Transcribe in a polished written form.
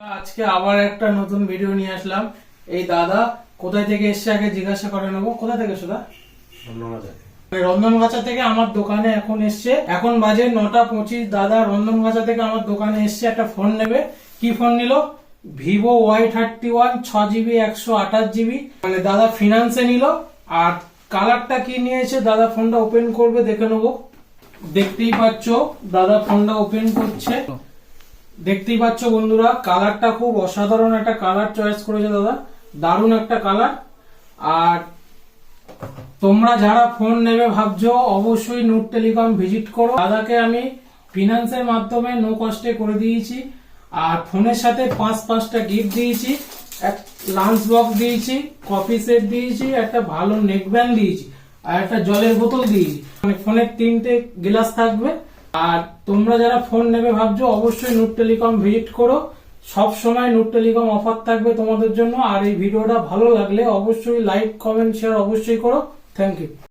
আজকে আবার একটা নতুন ভিডিও নিয়ে আসলাম। এই দাদা কোথায় থেকে এসছে আগে জিজ্ঞাসা করে নেবো। কোথা থেকে এসো? রন্ধনগাছা থেকে আমার দোকানে এখন এসছে। এখন বাজে 9:25। দাদা রন্ধনগাছা থেকে আমার দোকানে এসছে, একটা ফোন নেবে। কি ফোন নিল? Vivo Y31 6GB 128GB। মানে দাদা ফিনান্সে নিল। আর কালারটা কি নিয়েছে দাদা ফোনটা ওপেন করবে, দেখে নেবো। দেখতেই পাচ্ছ দাদা ফোনটা ওপেন করছে। দেখতেই পাচ্ছ বন্ধুরা, কালারটা খুব অসাধারণ একটা কালার চয়েস করেছে দাদা, দারুণ একটা কালার। আর তোমরা যারা ফোন নেবে ভাবছো অবশ্যই নূর টেলিকম ভিজিট করো। দাদাকে আমি ফিনান্সের মাধ্যমে নো কস্টে করে দিয়েছি। আর ফোনের সাথে 5টা গিফট দিয়েছি, এক লাঞ্চ বক্স দিয়েছি, কফি সেট দিয়েছি, একটা ভালো নেক ব্যান্ড দিয়েছি, আর একটা জলের বোতল দিয়েছি। মানে ফোনের 3টে গ্লাস থাকবে। আর তোমরা যারা ফোন নেবে ভাবছো অবশ্যই নূর টেলিকম ভিজিট করো। সব সময় নূর টেলিকম অফার থাকবে তোমাদের জন্য। আর এই ভিডিওটা ভালো লাগলে অবশ্যই লাইক কমেন্ট শেয়ার অবশ্যই করো। Thank you.